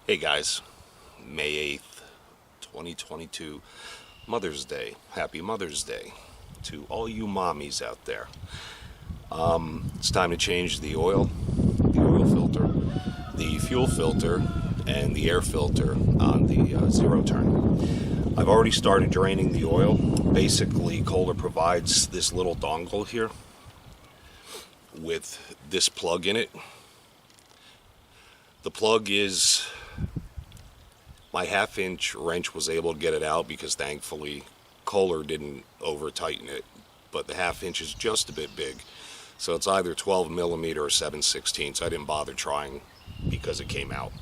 Hey guys, May 8th, 2022, Mother's Day. Happy Mother's Day to all you mommies out there. It's time to change the oil filter, the fuel filter, and the air filter on the zero turn. I've already started draining the oil. Basically, Kohler provides this little dongle here with this plug in it. The plug is, my 1/2-inch wrench was able to get it out because thankfully Kohler didn't over tighten it, but the 1/2 inch is just a bit big, so it's either 12 millimeter or 7/16. I didn't bother trying because it came out.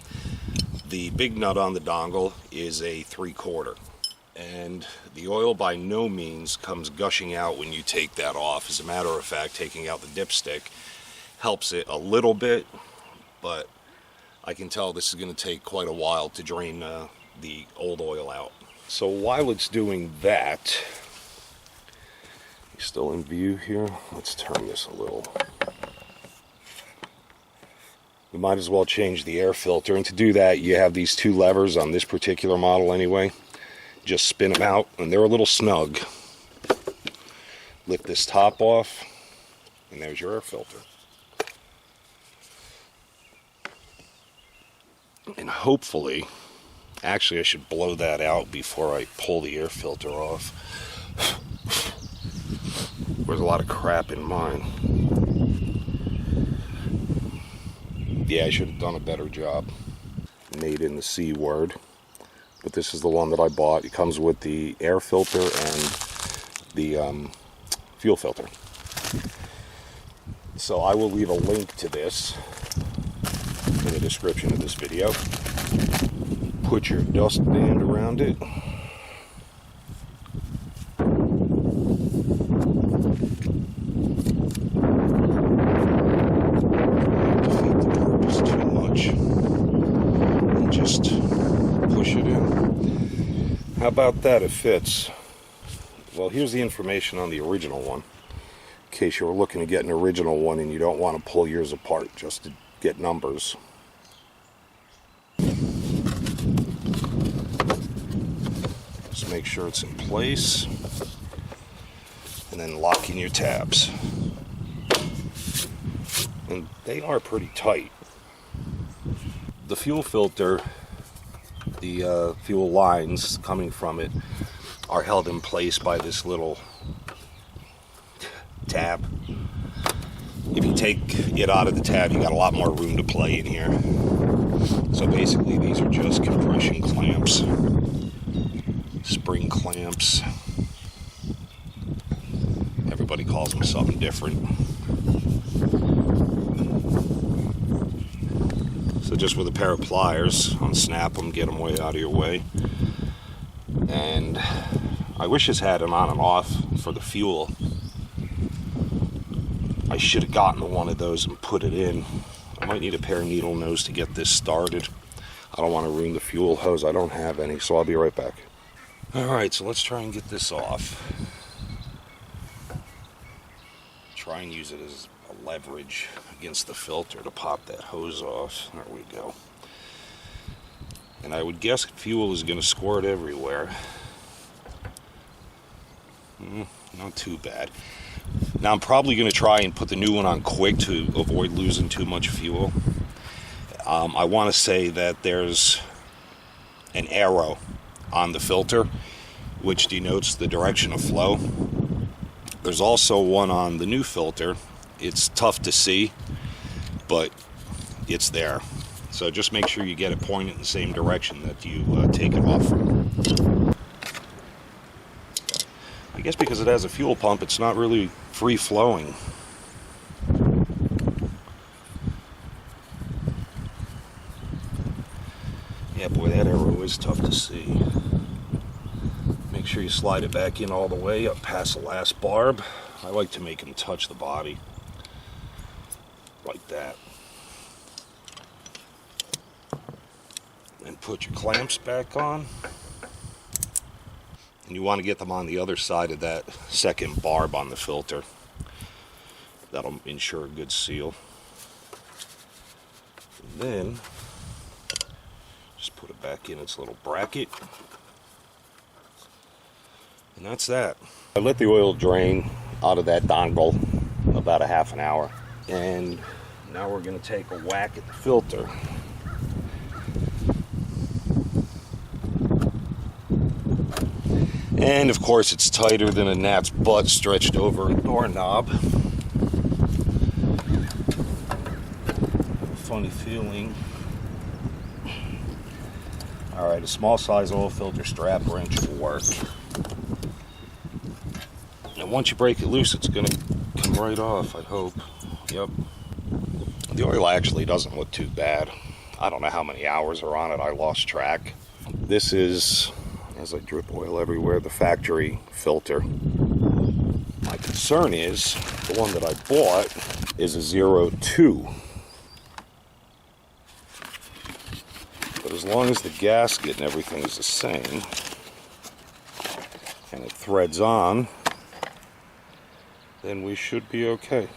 The big nut on the dongle is a 3/4, and the oil by no means comes gushing out when you take that off. As a matter of fact, taking out the dipstick helps it a little bit, but I can tell this is going to take quite a while to drain the old oil out. So while it's doing that, still in view here, let's turn this a little. We might as well change the air filter, and to do that you have these two levers on this particular model anyway. Just spin them out and they're a little snug. Lift this top off and there's your air filter. And hopefully, actually I should blow that out before I pull the air filter off. There's a lot of crap in mine. Yeah, I should have done a better job. Made in the C word. But this is the one that I bought. It comes with the air filter and the fuel filter. So I will leave a link to this in the description of this video. Put your dust band around it. Defeat the purpose too much. And just push it in. How about that? It fits. Well, here's the information on the original one. In case you were looking to get an original one and you don't want to pull yours apart just to get numbers. Just make sure it's in place and then lock in your tabs. And they are pretty tight. The fuel filter, the fuel lines coming from it are held in place by this little tab. If you take it out of the tab, you got a lot more room to play in here. So basically these are just compression clamps, spring clamps. Everybody calls them something different. So just with a pair of pliers, unsnap them, get them way out of your way. And I wish this had an on and off for the fuel. I should have gotten one of those and put it in. I might need a pair of needle nose to get this started. I don't want to ruin the fuel hose. I don't have any, so I'll be right back. Alright, so let's try and get this off. Try and use it as a leverage against the filter to pop that hose off. There we go. And I would guess fuel is going to squirt everywhere. Not too bad. Now I'm probably going to try and put the new one on quick to avoid losing too much fuel. I want to say that there's an arrow on the filter which denotes the direction of flow. There's also one on the new filter. It's tough to see, but it's there. So just make sure you get it pointed in the same direction that you take it off from. I guess because it has a fuel pump, it's not really free flowing. Yeah, boy, that arrow is tough to see. Make sure you slide it back in all the way up past the last barb. I like to make them touch the body like that. And put your clamps back on. And you want to get them on the other side of that second barb on the filter. That'll ensure a good seal. And then Put it back in its little bracket. And that's that. I let the oil drain out of that dongle about a half an hour. And now we're going to take a whack at the filter. And of course it's tighter than a gnat's butt stretched over a doorknob. Funny feeling. Alright, a small size oil filter strap wrench will work. And once you break it loose, it's going to come right off, I hope. Yep. The oil actually doesn't look too bad. I don't know how many hours are on it, I lost track. This is, as I drip oil everywhere, the factory filter. My concern is, the one that I bought is a 02. But as long as the gasket and everything is the same, and it threads on, then we should be okay.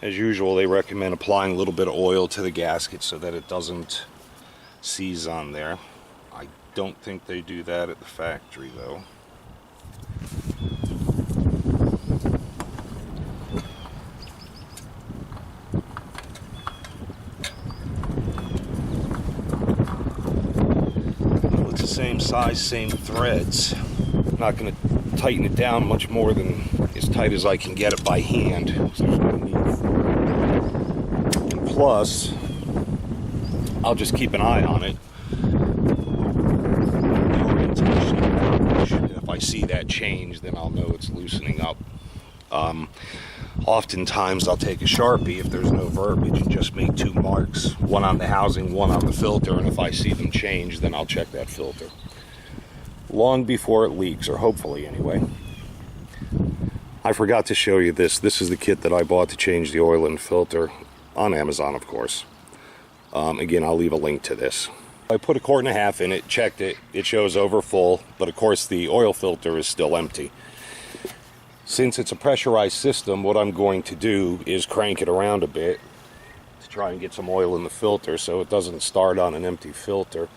As usual, they recommend applying a little bit of oil to the gasket so that it doesn't seize on there. I don't think they do that at the factory though. Well, it's the same size, same threads. I'm not going to tighten it down much more than as tight as I can get it by hand. So there's no need for it. And plus, I'll just keep an eye on it. The orientation of the verbiage. And if I see that change, then I'll know it's loosening up. Oftentimes I'll take a Sharpie if there's no verbiage and just make 2 marks. One on the housing, one on the filter, and if I see them change, then I'll check that filter. Long before it leaks, or hopefully anyway. I forgot to show you this. This is the kit that I bought to change the oil and filter on Amazon, of course. Again, I'll leave a link to this. I put 1.5 quarts in it, checked it. It shows over full, but of course the oil filter is still empty. Since it's a pressurized system, what I'm going to do is crank it around a bit to try and get some oil in the filter so it doesn't start on an empty filter.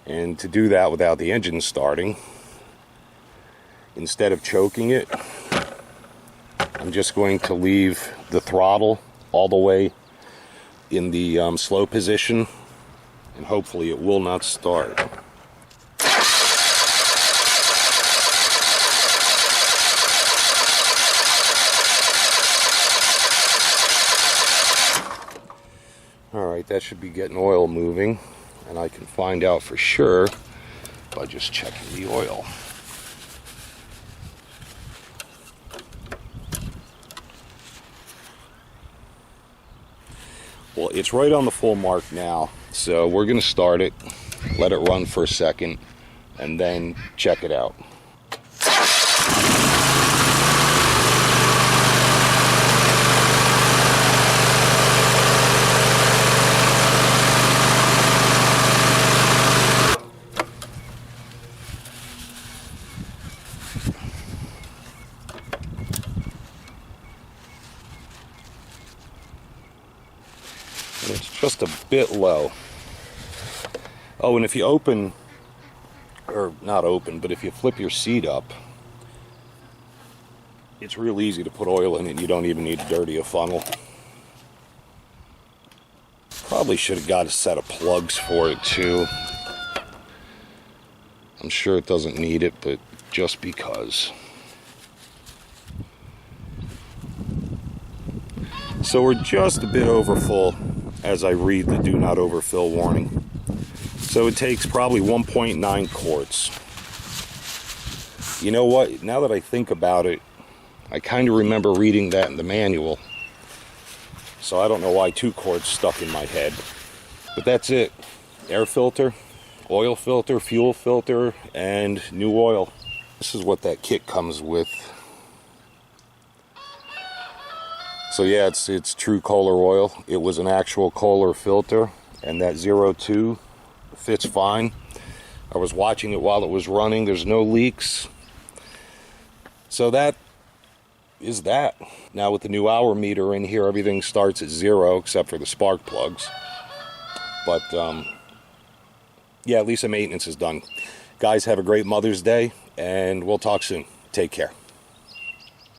And to do that without the engine starting, instead of choking it, I'm just going to leave the throttle all the way in the slow position, and hopefully it will not start. Alright, that should be getting oil moving, and I can find out for sure by just checking the oil. Well, it's right on the full mark now, so we're going to start it, let it run for a second, and then check it out. It's just a bit low. Oh, and if you open, or not open, but if you flip your seat up, it's real easy to put oil in it and you don't even need to dirty a funnel. Probably should have got a set of plugs for it too. I'm sure it doesn't need it, but just because. So we're just a bit over full as I read the do not overfill warning. So it takes probably 1.9 quarts. You know what? Now that I think about it, I kind of remember reading that in the manual. So I don't know why 2 quarts stuck in my head. But that's it. Air filter, oil filter, fuel filter, and new oil. This is what that kit comes with. So yeah, it's true Kohler oil. It was an actual Kohler filter, and that 02 fits fine. I was watching it while it was running. There's no leaks. So that is that. Now with the new hour meter in here, everything starts at 0 except for the spark plugs. But yeah, at least the maintenance is done. Guys, have a great Mother's Day, and we'll talk soon. Take care.